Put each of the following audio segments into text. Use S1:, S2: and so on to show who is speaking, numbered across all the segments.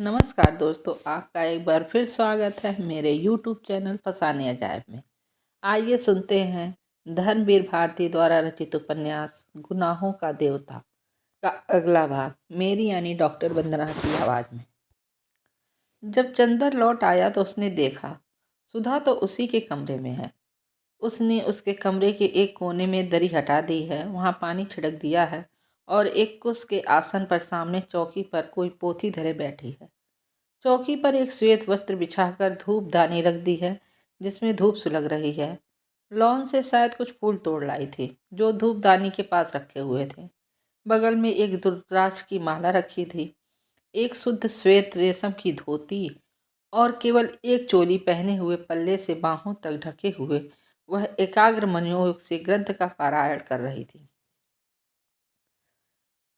S1: नमस्कार दोस्तों, आपका एक बार फिर स्वागत है मेरे YouTube चैनल फसाने अजायब में। आइए सुनते हैं धर्मवीर भारती द्वारा रचित उपन्यास गुनाहों का देवता का अगला भाग, मेरी यानी डॉक्टर वंदना की आवाज़ में। जब चंदर लौट आया तो उसने देखा सुधा तो उसी के कमरे में है। उसने उसके कमरे के एक कोने में दरी हटा दी है, वहाँ पानी छिड़क दिया है और एक कुश के आसन पर सामने चौकी पर कोई पोथी धरे बैठी है। चौकी पर एक श्वेत वस्त्र बिछाकर धूपदानी रख दी है जिसमें धूप सुलग रही है। लॉन से शायद कुछ फूल तोड़ लाई थी जो धूपदानी के पास रखे हुए थे। बगल में एक रुद्राक्ष की माला रखी थी, एक शुद्ध श्वेत रेशम की धोती और केवल एक चोली पहने हुए पल्ले से बाहों तक ढके हुए वह एकाग्र मनोयोग से ग्रंथ का पारायण कर रही थी।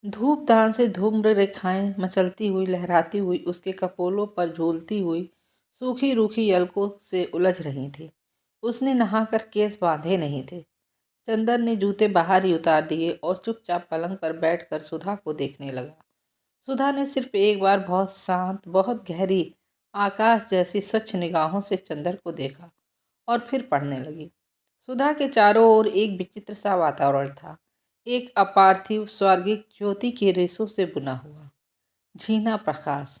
S1: धूपदान से धूम्र रेखाएं मचलती हुई लहराती हुई उसके कपोलों पर झूलती हुई सूखी रूखी यलकों से उलझ रही थी। उसने नहाकर केस बांधे नहीं थे। चंदर ने जूते बाहर ही उतार दिए और चुपचाप पलंग पर बैठकर सुधा को देखने लगा। सुधा ने सिर्फ एक बार बहुत शांत, बहुत गहरी, आकाश जैसी स्वच्छ निगाहों से चंदर को देखा और फिर पढ़ने लगी। सुधा के चारों ओर एक विचित्र सा वातावरण था, एक अपार्थिव स्वर्गिक ज्योति के रेशों से बुना हुआ झीना प्रकाश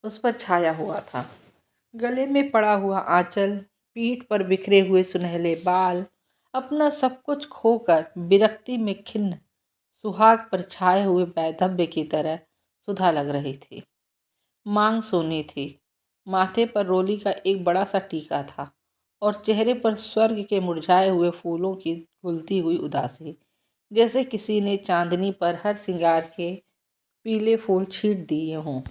S1: उस पर छाया हुआ था। गले में पड़ा हुआ आंचल, पीठ पर बिखरे हुए सुनहले बाल, अपना सब कुछ खोकर विरक्ति में खिन्न सुहाग पर छाए हुए वैधव्य की तरह सुधा लग रही थी। मांग सोनी थी, माथे पर रोली का एक बड़ा सा टीका था और चेहरे पर स्वर्ग के मुरझाए हुए फूलों की घुलती हुई उदासी, जैसे किसी ने चांदनी पर हर श्रृंगार के पीले फूल छींट दिए हों।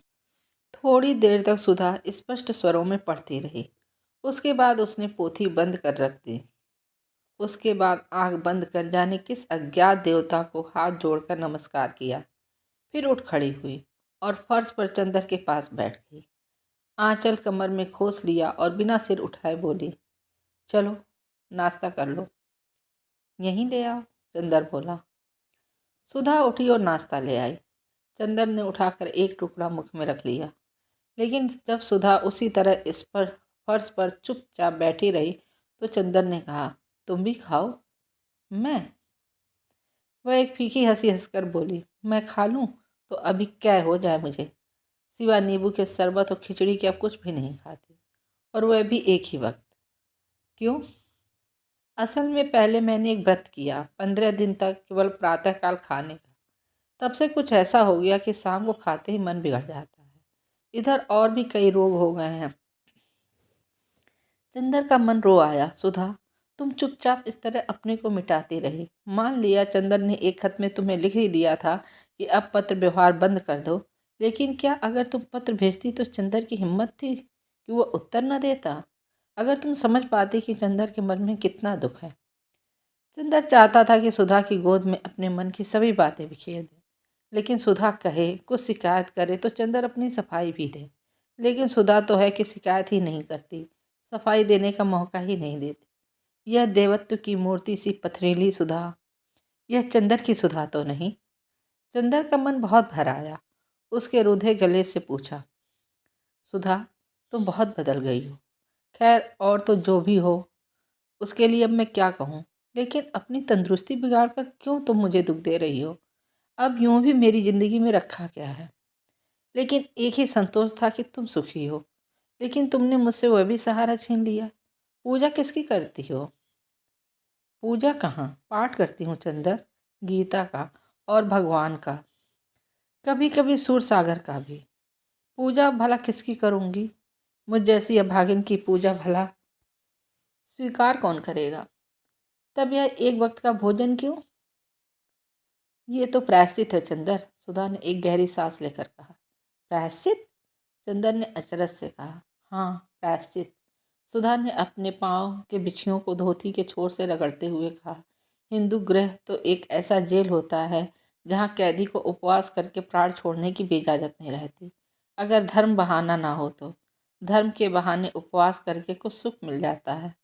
S1: थोड़ी देर तक सुधा स्पष्ट स्वरों में पढ़ती रही। उसके बाद उसने पोथी बंद कर रख दी। उसके बाद आंख बंद कर जाने किस अज्ञात देवता को हाथ जोड़कर नमस्कार किया। फिर उठ खड़ी हुई और फर्श पर चंदर के पास बैठ गई। आंचल कमर में खोस लिया और बिना सिर उठाए बोली, चलो नाश्ता कर लो। यहीं ले आओ, चंदर बोला। सुधा उठी और नाश्ता ले आई। चंदर ने उठाकर एक टुकड़ा मुख में रख लिया, लेकिन जब सुधा उसी तरह इस पर फर्श पर चुपचाप बैठी रही तो चंदर ने कहा, तुम भी खाओ। मैं? वह एक फीकी हंसी हंसकर बोली, मैं खा लूँ तो अभी क्या हो जाए मुझे, सिवा नींबू के शरबत और खिचड़ी के अब कुछ भी नहीं खाती, और वह भी एक ही वक्त। क्यों? असल में पहले मैंने एक व्रत किया, 15 दिन तक केवल प्रातःकाल खाने का। तब से कुछ ऐसा हो गया कि शाम को खाते ही मन बिगड़ जाता है। इधर और भी कई रोग हो गए हैं। चंदर का मन रो आया। सुधा, तुम चुपचाप इस तरह अपने को मिटाती रही। मान लिया चंदर ने एक खत में तुम्हें लिख ही दिया था कि अब पत्र व्यवहार बंद कर दो, लेकिन क्या अगर तुम पत्र भेजती तो चंदर की हिम्मत थी कि वो उत्तर न देता? अगर तुम समझ पाती कि चंदर के मन में कितना दुख है। चंदर चाहता था कि सुधा की गोद में अपने मन की सभी बातें बिखेर दे, लेकिन सुधा कहे, कुछ शिकायत करे तो चंदर अपनी सफाई भी दे। लेकिन सुधा तो है कि शिकायत ही नहीं करती, सफाई देने का मौका ही नहीं देती। यह देवत्व की मूर्ति सी पथरीली सुधा, यह चंदर की सुधा तो नहीं। चंदर का मन बहुत भर आया। उसके रूधे गले से पूछा, सुधा, तुम बहुत बदल गई हो। खैर, और तो जो भी हो उसके लिए अब मैं क्या कहूँ, लेकिन अपनी तंदुरुस्ती बिगाड़ कर क्यों तुम मुझे दुख दे रही हो? अब यूं भी मेरी ज़िंदगी में रखा क्या है? लेकिन एक ही संतोष था कि तुम सुखी हो, लेकिन तुमने मुझसे वह भी सहारा छीन लिया। पूजा किसकी करती हो? पूजा कहाँ, पाठ करती हूँ चंदर, गीता का और भगवान का, कभी कभी सूर सागर का भी। पूजा भला किसकी करूँगी? मुझ जैसी अभागिन की पूजा भला स्वीकार कौन करेगा? तब यह एक वक्त का भोजन क्यों? ये तो प्रायश्चित है चंदर, सुधा ने एक गहरी सांस लेकर कहा। प्रायश्चित? चंदर ने अचरज से कहा। हाँ, प्रायश्चित। सुधा ने अपने पाँव के बिछियों को धोती के छोर से रगड़ते हुए कहा। हिंदू गृह तो एक ऐसा जेल होता है जहाँ कैदी को उपवास करके प्राण छोड़ने की भी इजाज़त नहीं रहती। अगर धर्म बहाना ना हो तो धर्म के बहाने उपवास करके कुछ सुख मिल जाता है।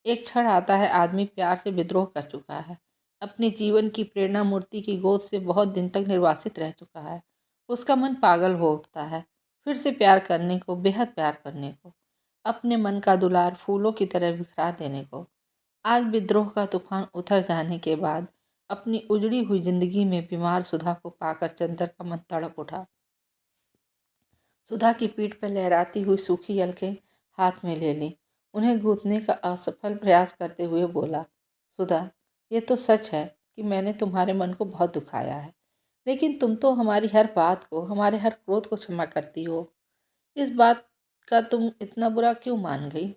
S1: एक क्षण आता है आदमी प्यार से विद्रोह कर चुका है, अपने जीवन की प्रेरणा मूर्ति की गोद से बहुत दिन तक निर्वासित रह चुका है, उसका मन पागल हो उठता है फिर से प्यार करने को, बेहद प्यार करने को, अपने मन का दुलार फूलों की तरह बिखरा देने को। आज विद्रोह का तूफान उतर जाने के बाद अपनी उजड़ी हुई जिंदगी में बीमार सुधा को पाकर चंदर का मन तड़प उठा। सुधा की पीठ पर लहराती हुई सूखी अलकें हाथ में ले ली। उन्हें गूंथने का असफल प्रयास करते हुए बोला, सुधा, ये तो सच है कि मैंने तुम्हारे मन को बहुत दुखाया है, लेकिन तुम तो हमारी हर बात को, हमारे हर क्रोध को क्षमा करती हो। इस बात का तुम इतना बुरा क्यों मान गई?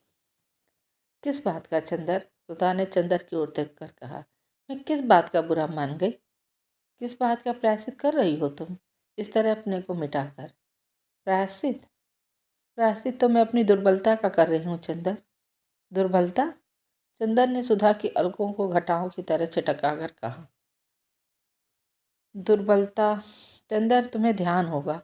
S1: किस बात का चंदर? सुधा ने चंदर की ओर देख कर कहा। मैं किस बात का बुरा मान गई? किस बात का प्रायश्चित कर रही हो तुम, इस तरह अपने को मिटाकर? प्रायश्चित? प्रायश्चित तो मैं अपनी दुर्बलता का कर रही हूँ चंदर। दुर्बलता? चंदर ने सुधा की अलकों को घटाओं की तरह छिटका कर कहा। दुर्बलता? चंदर, तुम्हें ध्यान होगा,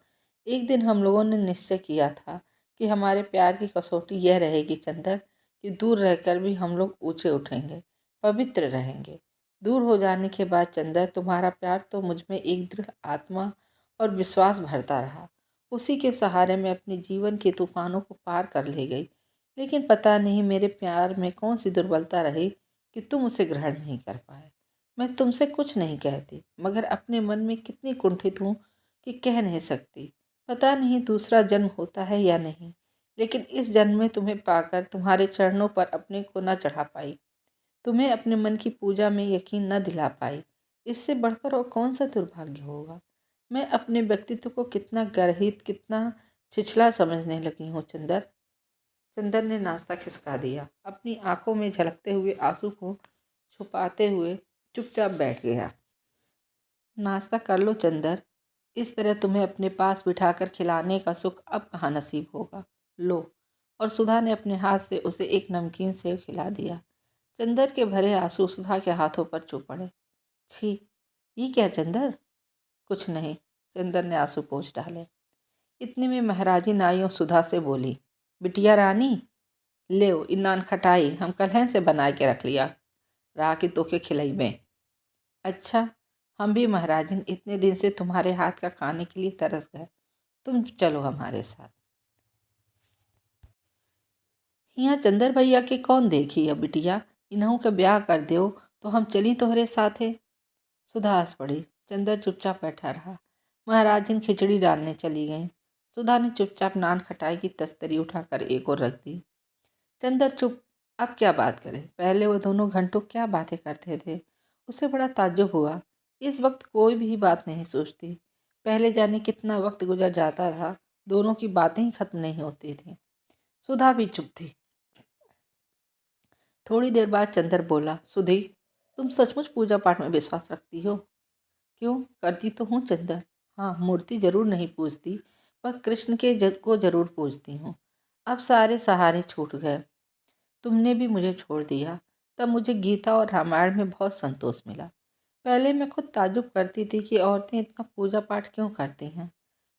S1: एक दिन हम लोगों ने निश्चय किया था कि हमारे प्यार की कसौटी यह रहेगी चंदर, कि दूर रहकर भी हम लोग ऊंचे उठेंगे, पवित्र रहेंगे। दूर हो जाने के बाद चंदर, तुम्हारा प्यार तो मुझ में एक दृढ़ आत्मा और विश्वास भरता रहा। उसी के सहारे मैं अपने जीवन के तूफानों को पार कर ले गई। लेकिन पता नहीं मेरे प्यार में कौन सी दुर्बलता रही कि तुम उसे ग्रहण नहीं कर पाए। मैं तुमसे कुछ नहीं कहती, मगर अपने मन में कितनी कुंठित हूँ कि कह नहीं सकती। पता नहीं दूसरा जन्म होता है या नहीं, लेकिन इस जन्म में तुम्हें पाकर तुम्हारे चरणों पर अपने को न चढ़ा पाई, तुम्हें अपने मन की पूजा में यकीन न दिला पाई। इससे बढ़कर और कौन सा दुर्भाग्य होगा? मैं अपने व्यक्तित्व को कितना गर्हित, कितना छिछला समझने लगी हूँ चंदर। चंदर ने नाश्ता खिसका दिया। अपनी आंखों में झलकते हुए आंसू को छुपाते हुए चुपचाप बैठ गया। नाश्ता कर लो चंदर, इस तरह तुम्हें अपने पास बिठाकर खिलाने का सुख अब कहाँ नसीब होगा। लो। और सुधा ने अपने हाथ से उसे एक नमकीन सेव खिला दिया। चंदर के भरे आंसू सुधा के हाथों पर चू पड़े। छी, ये क्या चंदर? कुछ नहीं, चंदर ने आंसू पोंछ डाले। इतने में महाराजी नाइयों सुधा से बोली, बिटिया रानी, ले इनान खटाई हम कल्हन से बना के रख लिया, रहा कि तोके खिलाई में। अच्छा, हम भी महाराजन इतने दिन से तुम्हारे हाथ का खाने के लिए तरस गए, तुम चलो हमारे साथ। यहाँ चंदर भैया के कौन देखी है बिटिया, इन्हों का ब्याह कर दो तो हम चली तोहरे साथे। सुधा हंस पड़ी। चंदर चुपचाप बैठा रहा। महाराजन खिचड़ी डालने चली गई। सुधा ने चुपचाप नान खटाई की तस्तरी उठाकर एक और रख दी। चंदर चुप। अब क्या बात करे? पहले वो दोनों घंटों क्या बातें करते थे, उसे बड़ा ताज्जुब हुआ। इस वक्त कोई भी बात नहीं सोचती। पहले जाने कितना वक्त गुजर जाता था, दोनों की बातें ही खत्म नहीं होती थी। सुधा भी चुप थी। थोड़ी देर बाद चंदर बोला, सुधी, तुम सचमुच पूजा पाठ में विश्वास रखती हो? क्यों, करती तो हूँ चंदर। हाँ, मूर्ति जरूर नहीं पूजती, पर कृष्ण के को जरूर पूजती हूँ। अब सारे सहारे छूट गए, तुमने भी मुझे छोड़ दिया, तब मुझे गीता और रामायण में बहुत संतोष मिला। पहले मैं खुद ताज्जुब करती थी कि औरतें इतना पूजा पाठ क्यों करती हैं।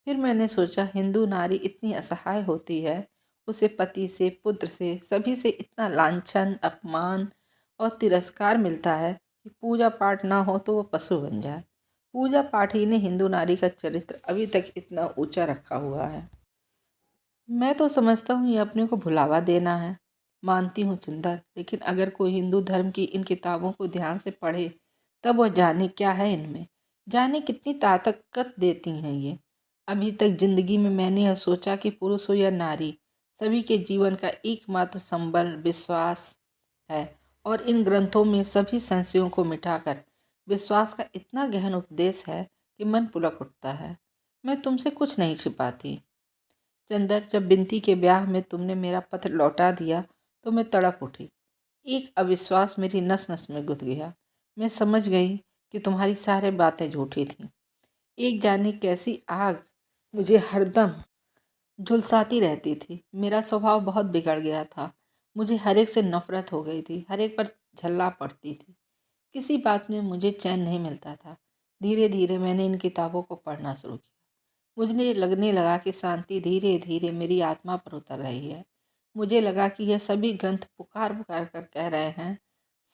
S1: फिर मैंने सोचा, हिंदू नारी इतनी असहाय होती है, उसे पति से, पुत्र से, सभी से इतना लांछन, अपमान और तिरस्कार मिलता है कि पूजा पाठ ना हो तो वो पशु बन जाए। पूजा पाठ ही ने हिंदू नारी का चरित्र अभी तक इतना ऊंचा रखा हुआ है। मैं तो समझता हूँ ये अपने को भुलावा देना है। मानती हूँ चंदर, लेकिन अगर कोई हिंदू धर्म की इन किताबों को ध्यान से पढ़े तब वह जाने क्या है इनमें, जाने कितनी ताकत देती हैं ये। अभी तक जिंदगी में मैंने यह सोचा कि पुरुष हो या नारी, सभी के जीवन का एकमात्र संबल विश्वास है, और इन ग्रंथों में सभी संशयों को मिटाकर विश्वास का इतना गहन उपदेश है कि मन पुलक उठता है। मैं तुमसे कुछ नहीं छिपाती चंदर, जब बिनती के ब्याह में तुमने मेरा पत्र लौटा दिया तो मैं तड़प उठी। एक अविश्वास मेरी नस नस में गुथ गया। मैं समझ गई कि तुम्हारी सारी बातें झूठी थीं। एक जाने कैसी आग मुझे हरदम झुलसाती रहती थी। मेरा स्वभाव बहुत बिगड़ गया था। मुझे हर एक से नफरत हो गई थी, हर एक पर झल्ला पड़ती थी। किसी बात में मुझे चैन नहीं मिलता था। धीरे धीरे मैंने इन किताबों को पढ़ना शुरू किया। मुझे लगने लगा कि शांति धीरे धीरे मेरी आत्मा पर उतर रही है। मुझे लगा कि यह सभी ग्रंथ पुकार पुकार कर कह रहे हैं,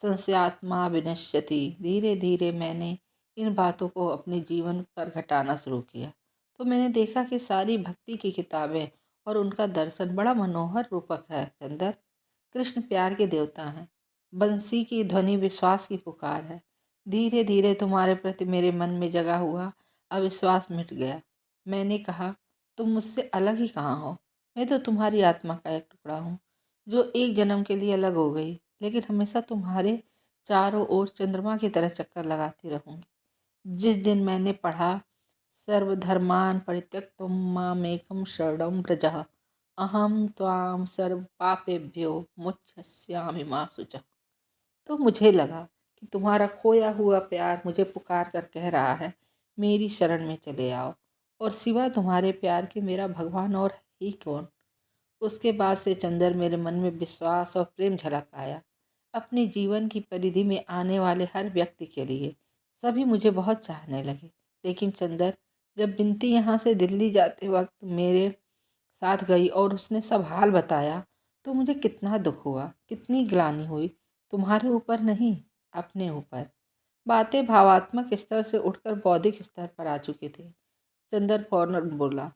S1: संस्यात्मा विनश्यति। धीरे धीरे मैंने इन बातों को अपने जीवन पर घटाना शुरू किया। तो मैंने देखा कि सारी भक्ति की किताबें और उनका दर्शन बड़ा मनोहर रूपक है चंदर। कृष्ण प्यार के देवता हैं। बंसी की ध्वनि विश्वास की पुकार है। धीरे धीरे तुम्हारे प्रति मेरे मन में जगा हुआ अविश्वास मिट गया। मैंने कहा, तुम मुझसे अलग ही कहाँ हो। मैं तो तुम्हारी आत्मा का एक टुकड़ा हूँ, जो एक जन्म के लिए अलग हो गई, लेकिन हमेशा तुम्हारे चारों ओर चंद्रमा की तरह चक्कर लगाती रहूंगी। जिस दिन मैंने पढ़ा, सर्वधर्मान् परित्यक्तुं मामेकं शरणं व्रज, अहम त्वां सर्व पापेभ्यो मुच्यस्यामि मा शुचः, तो मुझे लगा कि तुम्हारा खोया हुआ प्यार मुझे पुकार कर कह रहा है, मेरी शरण में चले आओ। और सिवा तुम्हारे प्यार के मेरा भगवान और है ही कौन। उसके बाद से चंदर मेरे मन में विश्वास और प्रेम झलक आया। अपने जीवन की परिधि में आने वाले हर व्यक्ति के लिए सभी मुझे बहुत चाहने लगे। लेकिन चंदर, जब बिनती यहाँ से दिल्ली जाते वक्त मेरे साथ गई और उसने सब हाल बताया, तो मुझे कितना दुख हुआ, कितनी ग्लानि हुई। तुम्हारे ऊपर नहीं, अपने ऊपर। बातें भावात्मक स्तर से उठकर बौद्धिक स्तर पर आ चुकी थी। चंदर फौरन बोला,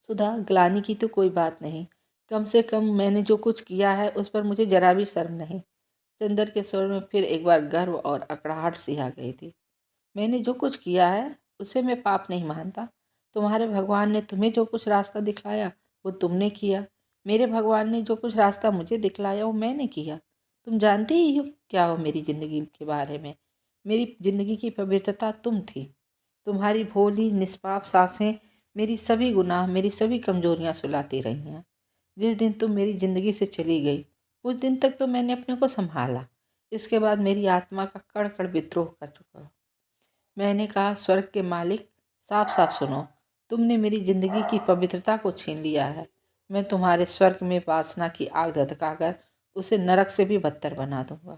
S1: सुधा, ग्लानि की तो कोई बात नहीं। कम से कम मैंने जो कुछ किया है उस पर मुझे जरा भी शर्म नहीं। चंदर के स्वर में फिर एक बार गर्व और अकड़ाहट सी आ गई थी। मैंने जो कुछ किया है उसे मैं पाप नहीं मानता। तुम्हारे भगवान ने तुम्हें जो कुछ रास्ता दिखलाया वो तुमने किया। मेरे भगवान ने जो कुछ रास्ता मुझे दिखलाया वो मैंने किया। तुम जानते ही हो क्या हो मेरी ज़िंदगी के बारे में। मेरी ज़िंदगी की पवित्रता तुम थी। तुम्हारी भोली निष्पाप सांसें मेरी सभी गुनाह, मेरी सभी कमजोरियां सुलाती रही हैं। जिस दिन तुम मेरी ज़िंदगी से चली गई, उस दिन तक तो मैंने अपने को संभाला। इसके बाद मेरी आत्मा का कड़ कड़ विद्रोह कर चुका। मैंने कहा, स्वर्ग के मालिक, साफ साफ सुनो। तुमने मेरी जिंदगी की पवित्रता को छीन लिया है। मैं तुम्हारे स्वर्ग में वासना की आग धधकाकर उसे नरक से भी बदतर बना दूंगा।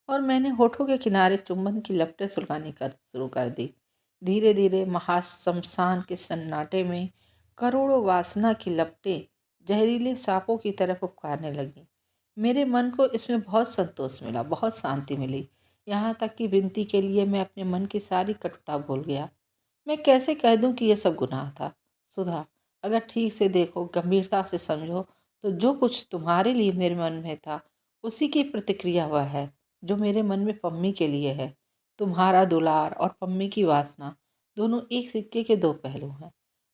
S1: और मैंने होठों के किनारे चुंबन की लपटें सुलगानी कर शुरू कर दी। धीरे धीरे महाशमशान के सन्नाटे में करोड़ों वासना की लपटें जहरीले सांपों की तरफ उपकारने लगी। मेरे मन को इसमें बहुत संतोष मिला, बहुत शांति मिली। यहाँ तक कि विनती के लिए मैं अपने मन की सारी कटुता भूल गया। मैं कैसे कह दूं कि यह सब गुनाह था। सुधा, अगर ठीक से देखो, गंभीरता से समझो, तो जो कुछ तुम्हारे लिए मेरे मन में था उसी की प्रतिक्रिया वह है जो मेरे मन में पम्मी के लिए है। तुम्हारा दुलार और पम्मी की वासना दोनों एक सिक्के के दो पहलू हैं।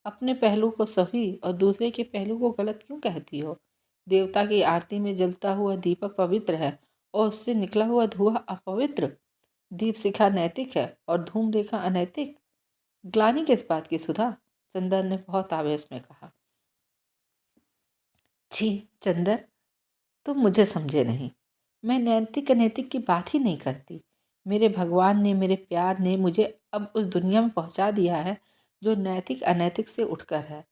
S1: अपने पहलू को सही और दूसरे के पहलू को गलत क्यों कहती हो। देवता की आरती में जलता हुआ दीपक पवित्र है और उससे निकला हुआ धुआं अपवित्र। दीप शिखा नैतिक है और धूम रेखा अनैतिक। ग्लानि किस बात की सुधा, चंदर ने बहुत आवेश में कहा। छी चंदर, तुम मुझे समझे नहीं। मैं नैतिक अनैतिक की बात ही नहीं करती। मेरे भगवान ने, मेरे प्यार ने मुझे अब उस दुनिया में पहुंचा दिया है जो नैतिक अनैतिक से उठकर है।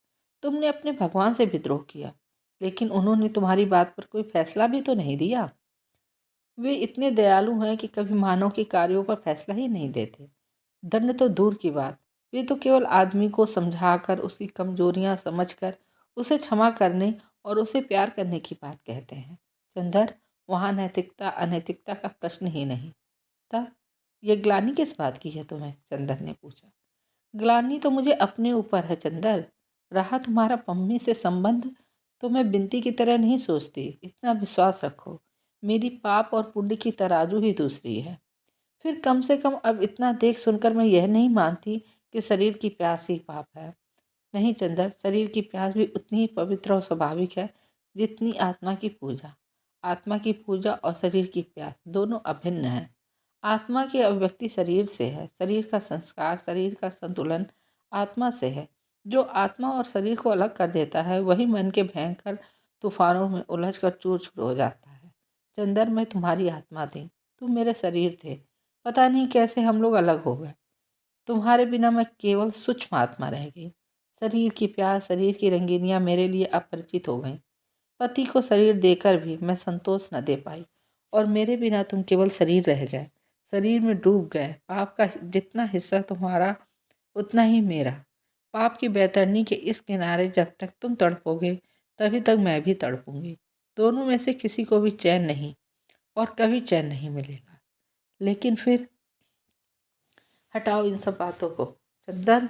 S1: तुमने अपने भगवान से विद्रोह किया, लेकिन उन्होंने तुम्हारी बात पर कोई फैसला भी तो नहीं दिया। वे इतने दयालु हैं कि कभी मानव के कार्यों पर फैसला ही नहीं देते। दंड तो दूर की बात, वे तो केवल आदमी को समझाकर, उसकी कमजोरियां समझकर उसे क्षमा करने और उसे प्यार करने की बात कहते हैं। चंदर, वहाँ नैतिकता अनैतिकता का प्रश्न ही नहीं। तब ये ग्लानि किस बात की है तुम्हें, चंदर ने पूछा। ग्लानि तो मुझे अपने ऊपर है चंदर। रहा तुम्हारा पम्मी से संबंध, तो मैं बिनती की तरह नहीं सोचती। इतना विश्वास रखो, मेरी पाप और पुण्य की तराजू ही दूसरी है। फिर कम से कम अब इतना देख सुनकर मैं यह नहीं मानती कि शरीर की प्यास ही पाप है। नहीं चंदर, शरीर की प्यास भी उतनी ही पवित्र और स्वाभाविक है जितनी आत्मा की पूजा। आत्मा की पूजा और शरीर की प्यास दोनों अभिन्न हैं। आत्मा की अभिव्यक्ति शरीर से है, शरीर का संस्कार, शरीर का संतुलन आत्मा से है। जो आत्मा और शरीर को अलग कर देता है वही मन के भयंकर तूफानों में उलझ कर चूर चूर हो जाता है। चंदर, मैं तुम्हारी आत्मा थी, तुम मेरे शरीर थे। पता नहीं कैसे हम लोग अलग हो गए। तुम्हारे बिना मैं केवल सूक्ष्म आत्मा रह गई। शरीर की प्यास, शरीर की रंगीनियां मेरे लिए अपरिचित हो गईं। पति को शरीर देकर भी मैं संतोष न दे पाई और मेरे बिना तुम केवल शरीर रह गए। शरीर में डूब गए। पाप का जितना हिस्सा तुम्हारा उतना ही मेरा। पाप की बैतरनी के इस किनारे जब तक तुम तड़पोगे तभी तक मैं भी तड़पूंगी। दोनों में से किसी को भी चैन नहीं और कभी चैन नहीं मिलेगा। लेकिन फिर हटाओ इन सब बातों को। चंदन,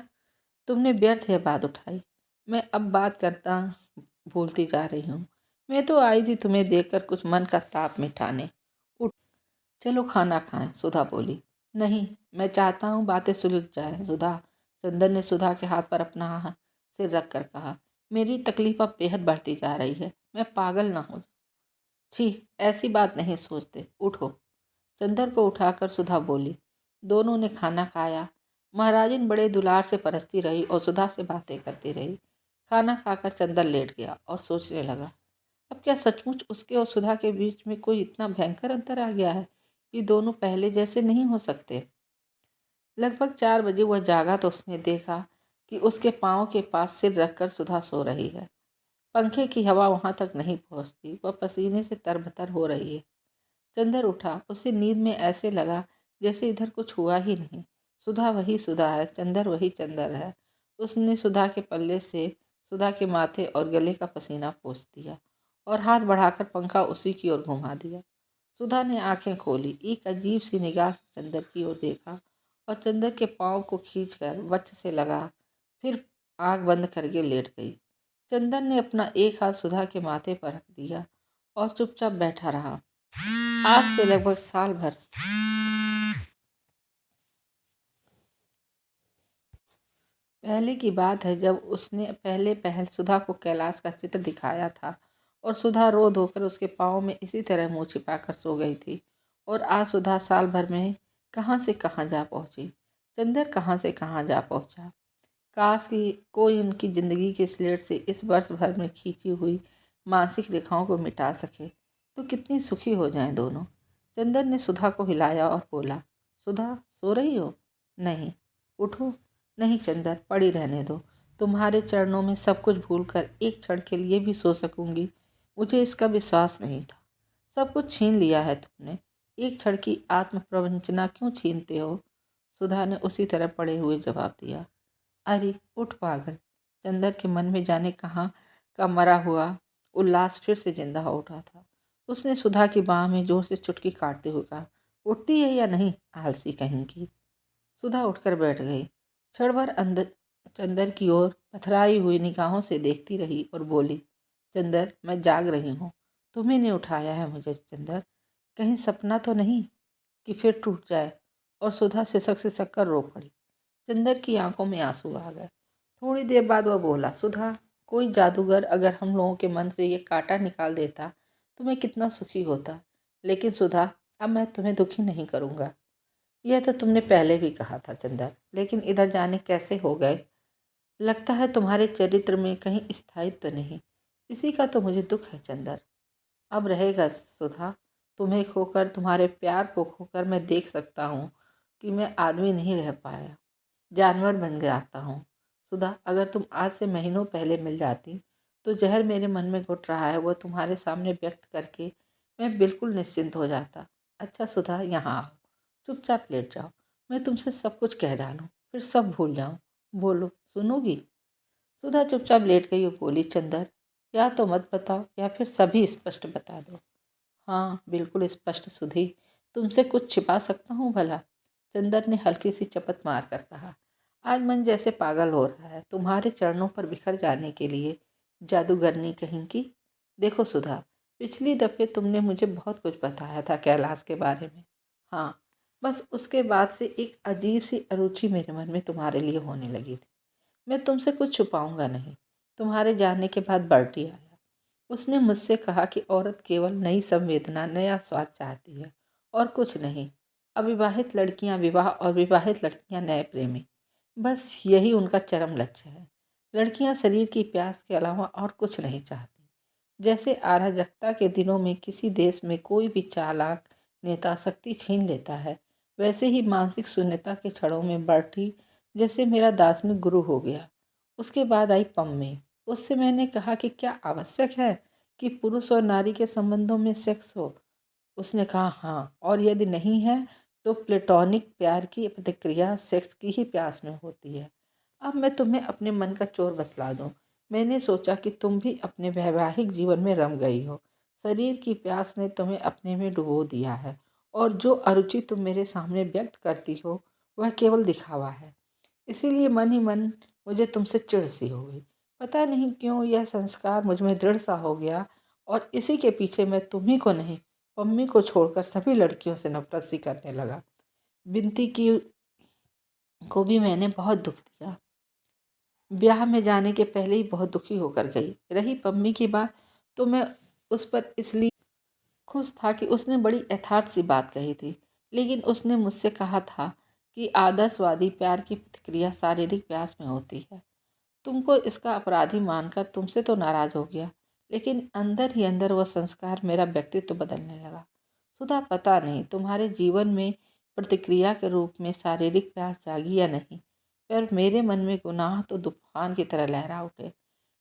S1: तुमने व्यर्थ यह बात उठाई। मैं अब बात करता भूलती जा रही हूँ। मैं तो आई थी तुम्हें देखकर कुछ मन का ताप मिटाने। उठ, चलो खाना खाएं, सुधा बोली। नहीं, मैं चाहता हूँ बातें सुलझ जाए सुधा। चंदन ने सुधा के हाथ पर अपना सिर रख कर कहा। मेरी तकलीफ अब बेहद बढ़ती जा रही है। मैं पागल ना हो। छी, ऐसी बात नहीं सोचते, उठो। चंदर को उठाकर सुधा बोली। दोनों ने खाना खाया। महाराजिन बड़े दुलार से परसती रही और सुधा से बातें करती रही। खाना खाकर चंदर लेट गया और सोचने लगा, अब क्या सचमुच उसके और सुधा के बीच में कोई इतना भयंकर अंतर आ गया है कि दोनों पहले जैसे नहीं हो सकते। लगभग 4 बजे वह जागा तो उसने देखा कि उसके पाँव के पास सिर रखकर सुधा सो रही है। पंखे की हवा वहां तक नहीं पहुंचती, वह पसीने से तरबतर हो रही है। चंदर उठा। उसे नींद में ऐसे लगा जैसे इधर कुछ हुआ ही नहीं। सुधा वही सुधा है, चंदर वही चंदर है। उसने सुधा के पल्ले से सुधा के माथे और गले का पसीना पोंछ दिया और हाथ बढ़ाकर पंखा उसी की ओर घुमा दिया। सुधा ने आंखें खोली, एक अजीब सी निगाह से चंदर की ओर देखा और चंदर के पाँव को खींचकर वच्च से लगा, फिर आंख बंद करके लेट गई। चंदन ने अपना एक हाथ सुधा के माथे पर रख दिया और चुपचाप बैठा रहा। आज से लगभग साल भर पहले की बात है जब उसने पहले पहल सुधा को कैलाश का चित्र दिखाया था और सुधा रो धोकर उसके पाँव में इसी तरह मुंह छिपाकर सो गई थी। और आज सुधा साल भर में कहाँ से कहाँ जा पहुंची। चंदर कहाँ से कहाँ जा पहुंचा। काश कि कोई उनकी जिंदगी के स्लेट से इस वर्ष भर में खींची हुई मानसिक रेखाओं को मिटा सके तो कितनी सुखी हो जाएं दोनों। चंदन ने सुधा को हिलाया और बोला, सुधा सो रही हो? नहीं। उठो। नहीं चंदर, पड़ी रहने दो। तुम्हारे चरणों में सब कुछ भूलकर एक क्षण के लिए भी सो सकूंगी, मुझे इसका विश्वास नहीं था। सब कुछ छीन लिया है तुमने, एक क्षण की आत्म प्रवंचना क्यों छीनते हो? सुधा ने उसी तरह पड़े हुए जवाब दिया। अरे उठ पागल। चंदर के मन में जाने कहाँ का मरा हुआ उल्लास फिर से जिंदा हो उठा था। उसने सुधा की बाह में जोर से चुटकी काटते हुए कहा, उठती है या नहीं, आलसी कहीं की। सुधा उठकर बैठ गई। क्षण भर अंदर चंदर की ओर पथराई हुई निगाहों से देखती रही और बोली, चंदर मैं जाग रही हूँ, तुम्ही ने उठाया है मुझे चंदर। कहीं सपना तो नहीं कि फिर टूट जाए। और सुधा सिसक सिसक कर रो पड़ी। चंदर की आंखों में आंसू आ गए। थोड़ी देर बाद वह बोला, सुधा कोई जादूगर अगर हम लोगों के मन से ये कांटा निकाल देता तो मैं कितना सुखी होता। लेकिन सुधा, अब मैं तुम्हें दुखी नहीं करूँगा। यह तो तुमने पहले भी कहा था चंदर, लेकिन इधर जाने कैसे हो गए। लगता है तुम्हारे चरित्र में कहीं स्थायित्व नहीं। इसी का तो मुझे दुख है चंदर। अब रहेगा सुधा। तुम्हें खोकर, तुम्हारे प्यार को खोकर मैं देख सकता हूँ कि मैं आदमी नहीं रह पाया, जानवर बन जाता हूँ। सुधा, अगर तुम आज से महीनों पहले मिल जाती तो जहर मेरे मन में घुट रहा है वो तुम्हारे सामने व्यक्त करके मैं बिल्कुल निश्चिंत हो जाता। अच्छा सुधा, यहाँ आओ, चुपचाप लेट जाओ, मैं तुमसे सब कुछ कह डालूं, फिर सब भूल जाऊं। बोलो, सुनोगी? सुधा चुपचाप लेट गई और बोली, चंदर, या तो मत बताओ या फिर सभी स्पष्ट बता दो। हाँ बिल्कुल स्पष्ट सुधी, तुमसे कुछ छिपा सकता हूँ भला? चंदर ने हल्की सी चपत मार कर कहा। आज मन जैसे पागल हो रहा है तुम्हारे चरणों पर बिखर जाने के लिए, जादूगरनी कहीं की। देखो सुधा, पिछली दफे तुमने मुझे बहुत कुछ बताया था कैलाश के बारे में। हाँ, बस उसके बाद से एक अजीब सी अरुचि मेरे मन में तुम्हारे लिए होने लगी थी। मैं तुमसे कुछ छुपाऊंगा नहीं। तुम्हारे जाने के बाद बर्टी आया। उसने मुझसे कहा कि औरत केवल नई संवेदना, नया स्वाद चाहती है और कुछ नहीं। अविवाहित लड़कियां विवाह और विवाहित लड़कियां नए प्रेमी, बस यही उनका चरम लक्ष्य है। लड़कियां शरीर की प्यास के अलावा और कुछ नहीं चाहती। जैसे अराजकता के दिनों में किसी देश में कोई भी चालाक नेता शक्ति छीन लेता है, वैसे ही मानसिक शून्यता के क्षणों में बर्टी जैसे मेरा दार्शनिक गुरु हो गया। उसके बाद आई पम्मी। उससे मैंने कहा कि क्या आवश्यक है कि पुरुष और नारी के संबंधों में सेक्स हो? उसने कहा हाँ, और यदि नहीं है तो प्लेटोनिक प्यार की प्रतिक्रिया सेक्स की ही प्यास में होती है। अब मैं तुम्हें अपने मन का चोर बतला दूं। मैंने सोचा कि तुम भी अपने वैवाहिक जीवन में रम गई हो। शरीर की प्यास ने तुम्हें अपने में डुबो दिया है और जो अरुचि तुम मेरे सामने व्यक्त करती हो वह केवल दिखावा है। इसीलिए मन ही मन मुझे तुमसे चिढ़ सी हो गई। पता नहीं क्यों यह संस्कार मुझ में दृढ़ सा हो गया और इसी के पीछे मैं तुम्ही को नहीं, पम्मी को छोड़कर सभी लड़कियों से नफरत सी करने लगा। बिनती की को भी मैंने बहुत दुख दिया। ब्याह में जाने के पहले ही बहुत दुखी होकर गई। रही पम्मी की बात, तो मैं उस पर इसलिए खुश था कि उसने बड़ी यथार्थ सी बात कही थी। लेकिन उसने मुझसे कहा था कि आदर्शवादी प्यार की प्रतिक्रिया शारीरिक प्यास में होती है। तुमको इसका अपराधी मानकर तुमसे तो नाराज हो गया, लेकिन अंदर ही अंदर वह संस्कार मेरा व्यक्तित्व बदलने लगा। सुधा, पता नहीं तुम्हारे जीवन में प्रतिक्रिया के रूप में शारीरिक प्यास जागी या नहीं, पर मेरे मन में गुनाह तो तूफान की तरह लहरा उठे।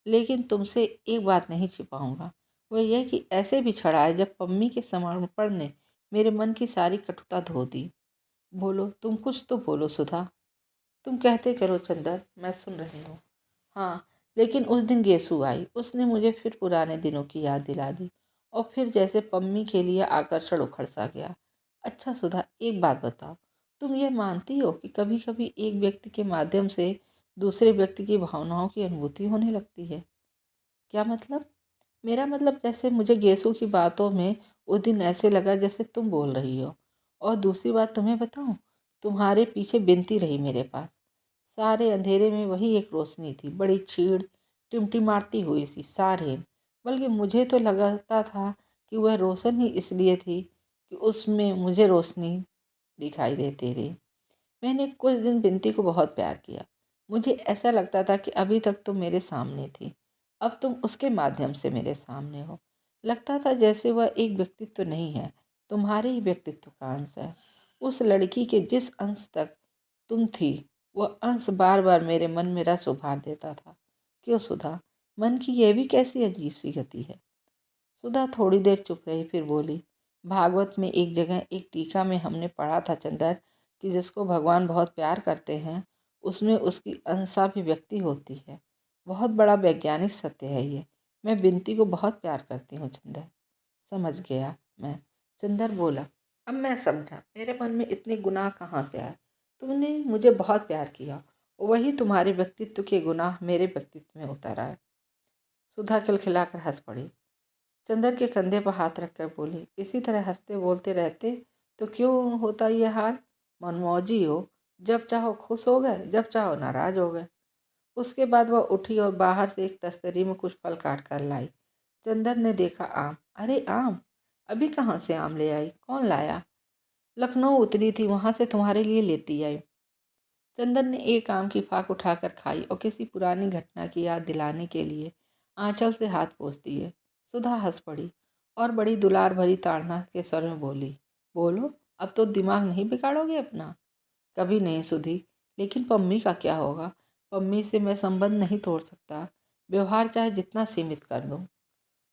S1: लेकिन तुमसे एक बात नहीं छिपाऊंगा, वह यह कि ऐसे भी छड़ा है जब पम्मी के समर्पण ने मेरे मन की सारी कटुता धो दी। बोलो, तुम कुछ तो बोलो सुधा। तुम कहते चलो चंदर, मैं सुन रही हूँ। हाँ, लेकिन उस दिन गेसु आई। उसने मुझे फिर पुराने दिनों की याद दिला दी और फिर जैसे पम्मी के लिए आकर्षण उखड़ सा गया। अच्छा सुधा, एक बात बताओ, तुम ये मानती हो कि कभी कभी एक व्यक्ति के माध्यम से दूसरे व्यक्ति की भावनाओं की अनुभूति होने लगती है? क्या मतलब? मेरा मतलब जैसे मुझे गेसु की बातों में उस दिन ऐसे लगा जैसे तुम बोल रही हो। और दूसरी बात तुम्हें बताऊं, तुम्हारे पीछे बिनती रही मेरे पास। सारे अंधेरे में वही एक रोशनी थी, बड़ी छीड़ टिमटिमाती हुई सी सारे। बल्कि मुझे तो लगता था कि वह रोशन ही इसलिए थी कि उसमें मुझे रोशनी दिखाई देती थी। मैंने कुछ दिन बिनती को बहुत प्यार किया। मुझे ऐसा लगता था कि अभी तक तुम मेरे सामने थी, अब तुम उसके माध्यम से मेरे सामने हो। लगता था जैसे वह एक व्यक्तित्व नहीं है, तुम्हारे ही व्यक्तित्व का अंश है। उस लड़की के जिस अंश तक तुम थी, वह अंश बार बार मेरे मन में रस उभार देता था। क्यों सुधा, मन की यह भी कैसी अजीब सी गति है? सुधा थोड़ी देर चुप रही, फिर बोली, भागवत में एक जगह एक टीका में हमने पढ़ा था चंदर कि जिसको भगवान बहुत प्यार करते हैं उसमें उसकी अंशा भी व्यक्ति होती है। बहुत बड़ा वैज्ञानिक सत्य है ये। मैं बिनती को बहुत प्यार करती हूँ चंदर। समझ गया मैं। चंदर बोला, अब मैं समझा मेरे मन में इतने गुनाह कहाँ से आए। तुमने मुझे बहुत प्यार किया, वही तुम्हारे व्यक्तित्व के गुनाह मेरे व्यक्तित्व में उतर आए। सुधा खिलखिलाकर हंस पड़ी। चंदर के कंधे पर हाथ रखकर बोली, इसी तरह हंसते बोलते रहते तो क्यों होता ये हाल? मनमौजी हो, जब चाहो खुश हो गए, जब चाहो नाराज हो गए। उसके बाद वह उठी और बाहर से एक तस्तरी में कुछ फल काट कर लाई। चंदर ने देखा, आम। अरे आम? अभी कहाँ से आम ले आई? कौन लाया? लखनऊ उतरी थी, वहां से तुम्हारे लिए लेती आई। चंदन ने एक आम की फाक उठाकर खाई और किसी पुरानी घटना की याद दिलाने के लिए आंचल से हाथ पोंछ दिए। सुधा हंस पड़ी और बड़ी दुलार भरी ताड़ना के स्वर में बोली, बोलो, अब तो दिमाग नहीं बिगाड़ोगे अपना? कभी नहीं सुधी, लेकिन पम्मी का क्या होगा? पम्मी से मैं संबंध नहीं तोड़ सकता, व्यवहार चाहे जितना सीमित कर दूं।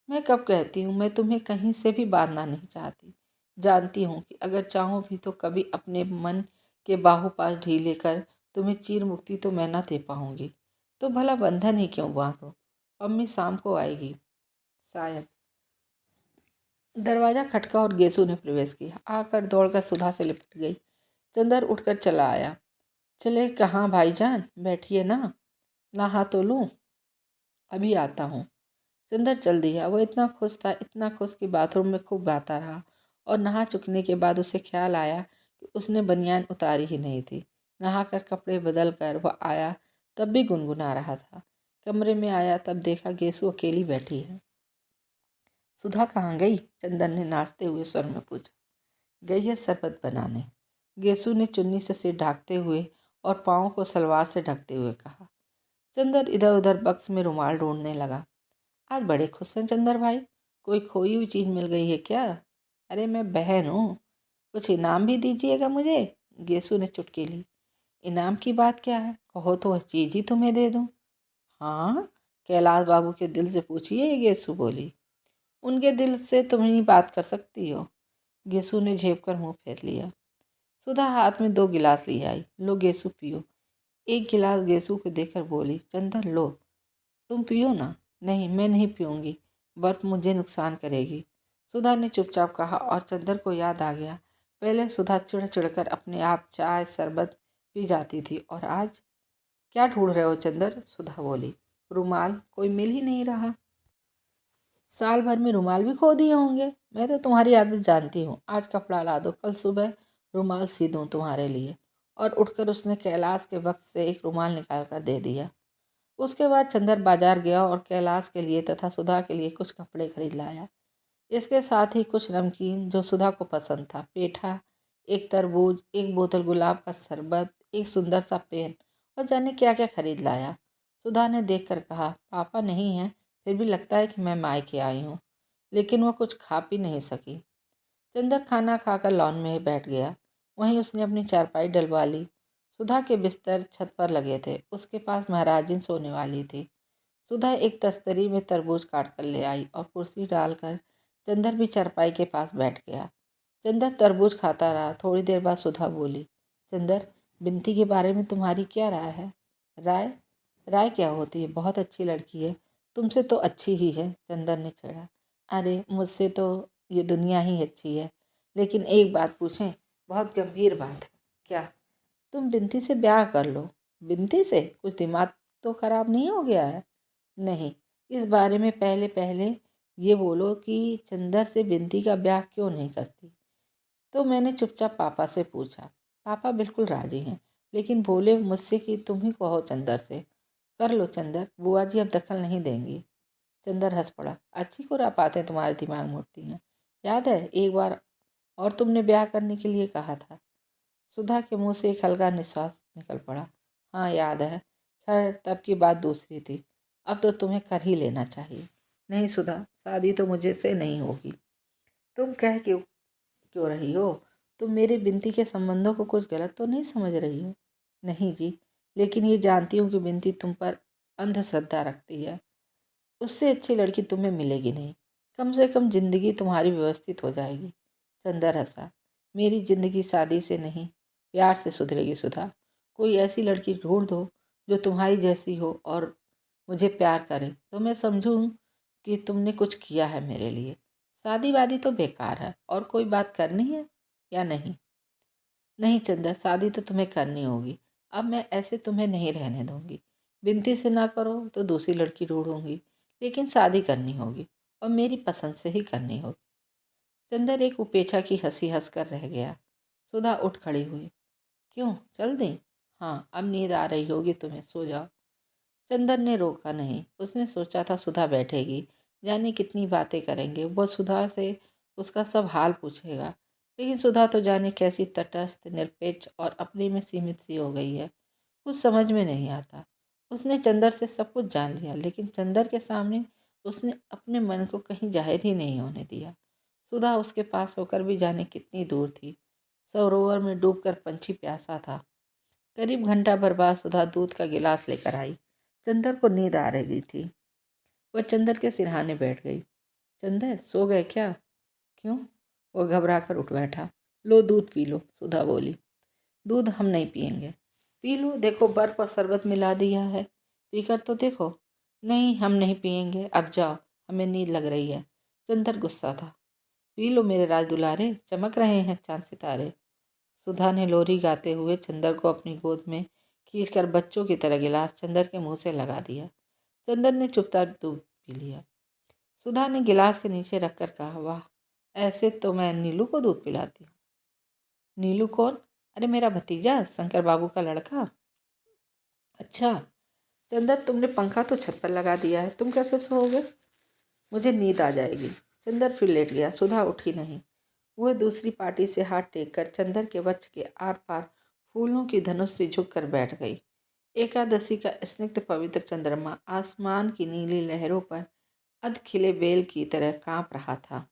S1: मैं कब कहती हूँ मैं तुम्हें कहीं से भी बांधना नहीं चाहती। जानती हूँ कि अगर चाहूँ भी तो कभी अपने मन के बाहुपाश ढीले कर तुम्हें चीर मुक्ति तो मैं न दे पाऊंगी। तो भला बंधन ही क्यों बांधो? अम्मी शाम को आएगी शायद। दरवाजा खटका और गेसु ने प्रवेश किया। आकर दौड़कर सुधा से लिपट गई। चंदर उठकर चला आया। चले कहाँ भाईजान, बैठिए ना, नहा तो लूँ। अभी आता हूँ। चंदर चल दिया। वो इतना खुश था, इतना खुश कि बाथरूम में खूब गाता रहा और नहा चुकने के बाद उसे ख्याल आया कि उसने बनियान उतारी ही नहीं थी। नहाकर कपड़े बदल कर वह आया, तब भी गुनगुना रहा था। कमरे में आया तब देखा गेसु अकेली बैठी है। सुधा कहाँ गई? चंदन ने नाचते हुए स्वर में पूछा। गई है शरबत बनाने। गेसु ने चुन्नी से सिर ढाकते हुए और पाँव को सलवार से ढकते हुए कहा। चंदर इधर उधर बक्स में रुमाल ढूंढने लगा। आज बड़े खुश हैं चंदर भाई, कोई खोई हुई चीज़ मिल गई है क्या? अरे मैं बहन हूँ, कुछ इनाम भी दीजिएगा मुझे। गेसु ने चुटकी ली। इनाम की बात क्या है? कहो तो वह चीज़ ही तुम्हें दे दूँ। हाँ, कैलाश बाबू के दिल से पूछिए, गेसु बोली। उनके दिल से तुम ही बात कर सकती हो। गेसु ने झेप कर मुँह फेर लिया। सुधा हाथ में 2 गिलास ले आई। लो गेसु पियो। एक गिलास गेसु को देकर बोली, चंदर लो, तुम पियो ना। नहीं, मैं नहीं पीऊँगी, बर्फ़ मुझे नुकसान करेगी। सुधा ने चुपचाप कहा और चंदर को याद आ गया। पहले सुधा चिढ़ चिढ़कर अपने आप चाय शरबत पी जाती थी और आज क्या ढूंढ रहे हो चंदर? सुधा बोली। रुमाल कोई मिल ही नहीं रहा। साल भर में रुमाल भी खो दिए होंगे। मैं तो तुम्हारी आदत जानती हूँ। आज कपड़ा ला दो, कल सुबह रुमाल सी दूँ तुम्हारे लिए। और उठकर उसने कैलाश के बक्स से एक रुमाल निकाल कर दे दिया। उसके बाद चंदर बाजार गया और कैलाश के लिए तथा सुधा के लिए कुछ कपड़े खरीद लाया। इसके साथ ही कुछ नमकीन जो सुधा को पसंद था, पेठा, एक तरबूज, एक बोतल गुलाब का शरबत, एक सुंदर सा पेन और जाने क्या क्या खरीद लाया। सुधा ने देखकर कहा, पापा नहीं है, फिर भी लगता है कि मैं मायके आई हूँ। लेकिन वह कुछ खा पी नहीं सकी। चंदर खाना खाकर लॉन में बैठ गया। वहीं उसने अपनी चारपाई डलवा ली। सुधा के बिस्तर छत पर लगे थे। उसके पास महाराजिन सोने वाली थी। सुधा एक तस्तरी में तरबूज काट कर ले आई और कुर्सी डालकर चंदर भी चारपाई के पास बैठ गया। चंदर तरबूज खाता रहा। थोड़ी देर बाद सुधा बोली, चंदर, बिनती के बारे में तुम्हारी क्या राय है? राय? राय क्या होती है? बहुत अच्छी लड़की है। तुमसे तो अच्छी ही है, चंदर ने छेड़ा। अरे मुझसे तो ये दुनिया ही अच्छी है। लेकिन एक बात पूछें? बहुत गंभीर बात है। क्या? तुम बिनती से ब्याह कर लो। बिनती से? कुछ दिमाग तो खराब नहीं हो गया है? नहीं, इस बारे में पहले पहले ये बोलो कि चंदर से बिनती का ब्याह क्यों नहीं करती? तो मैंने चुपचाप पापा से पूछा। पापा बिल्कुल राजी हैं, लेकिन बोले मुझसे कि तुम ही कहो चंदर से। कर लो चंदर, बुआ जी अब दखल नहीं देंगी। चंदर हंस पड़ा। अच्छी खुरापाते तुम्हारे दिमाग में उठती हैं। याद है एक बार और तुमने ब्याह करने के लिए कहा था? सुधा के मुंह से एक हल्का निश्वास निकल पड़ा। हाँ याद है। खैर तब की बात दूसरी थी। अब तो तुम्हें कर ही लेना चाहिए। नहीं सुधा, शादी तो मुझे से नहीं होगी। तुम कह क्यों क्यों रही हो? तुम मेरी बिनती के संबंधों को कुछ गलत तो नहीं समझ रही हो? नहीं जी, लेकिन ये जानती हूँ कि बिनती तुम पर अंधश्रद्धा रखती है। उससे अच्छी लड़की तुम्हें मिलेगी नहीं। कम से कम जिंदगी तुम्हारी व्यवस्थित हो जाएगी। चंदर हंसा। मेरी जिंदगी शादी से नहीं, प्यार से सुधरेगी सुधा। कोई ऐसी लड़की ढूंढ दो जो तुम्हारी जैसी हो और मुझे प्यार करे, तो मैं समझूं कि तुमने कुछ किया है मेरे लिए। शादी वादी तो बेकार है। और कोई बात करनी है या नहीं? नहीं चंदर, शादी तो तुम्हें करनी होगी। अब मैं ऐसे तुम्हें नहीं रहने दूंगी। बिनती से ना करो तो दूसरी लड़की ढूंढूंगी, लेकिन शादी करनी होगी और मेरी पसंद से ही करनी होगी। चंदर एक उपेक्षा की हंसी हंसकर रह गया। सुधा उठ खड़ी हुई। क्यों, चल दें? हाँ, अब नींद आ रही होगी तुम्हें, सो जाओ। चंदर ने रोका नहीं। उसने सोचा था सुधा बैठेगी, जाने कितनी बातें करेंगे। वह सुधा से उसका सब हाल पूछेगा, लेकिन सुधा तो जाने कैसी तटस्थ, निरपेक्ष और अपने में सीमित सी हो गई है। कुछ समझ में नहीं आता। उसने चंदर से सब कुछ जान लिया, लेकिन चंदर के सामने उसने अपने मन को कहीं जाहिर ही नहीं होने दिया। सुधा उसके पास होकर भी जाने कितनी दूर थी। सरोवर में डूबकर पंछी प्यासा था। करीब घंटा भर बाद सुधा दूध का गिलास लेकर आई। चंदर को नींद आ रही थी। वह चंदर के सिरहाने बैठ गई। चंदर, सो गए क्या? क्यों? वह घबरा कर उठ बैठा। लो दूध पी लो, सुधा बोली। दूध हम नहीं पियेंगे। पी लो, देखो बर्फ और शरबत मिला दिया है, पीकर तो देखो। नहीं, हम नहीं पियेंगे, अब जाओ, हमें नींद लग रही है। चंदर गुस्सा था। पी लो मेरे राज दुलारे, चमक रहे हैं चांद सितारे। सुधा ने लोरी गाते हुए चंदर को अपनी गोद में खींचकर बच्चों की तरह गिलास चंदर के मुंह से लगा दिया। चंदर ने चुपचाप दूध पी लिया। सुधा ने गिलास के नीचे रखकर कहा, वाह, ऐसे तो मैं नीलू को दूध पिलाती हूँ। नीलू कौन? अरे मेरा भतीजा, शंकर बाबू का लड़का। अच्छा। चंदर, तुमने पंखा तो छत पर लगा दिया है, तुम कैसे सोओगे? मुझे नींद आ जाएगी। चंदर फिर लेट गया। सुधा उठी नहीं। वह दूसरी पार्टी से हाथ टेक कर चंदर के वक्ष के आर पार फूलों की धनुष से झुक कर बैठ गई। एकादशी का स्निग्ध पवित्र चंद्रमा आसमान की नीली लहरों पर अध खिले बेल की तरह कांप रहा था।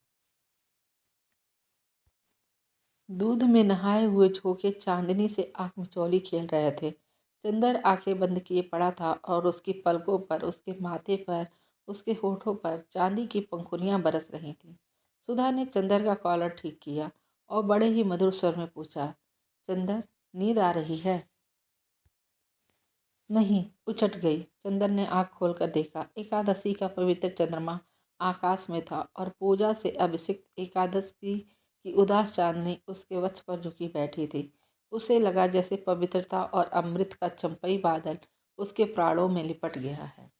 S1: दूध में नहाए हुए झोंके चांदनी से आंख मिचौली खेल रहे थे। चंदर आंखें बंद किए पड़ा था और उसकी पलकों पर, उसके माथे पर, उसके होठों पर चांदी की पंखुड़ियां बरस रही थीं। सुधा ने चंदर का कॉलर ठीक किया और बड़े ही मधुर स्वर में पूछा, चंदर, नींद आ रही है? नहीं, उचट गई। चंदर ने आंख खोलकर देखा। एकादशी का पवित्र चंद्रमा आकाश में था और पूजा से अभिषिक्त एकादशी की उदास चांदनी उसके वक्ष पर झुकी बैठी थी। उसे लगा जैसे पवित्रता और अमृत का चंपई बादल उसके प्राणों में लिपट गया है।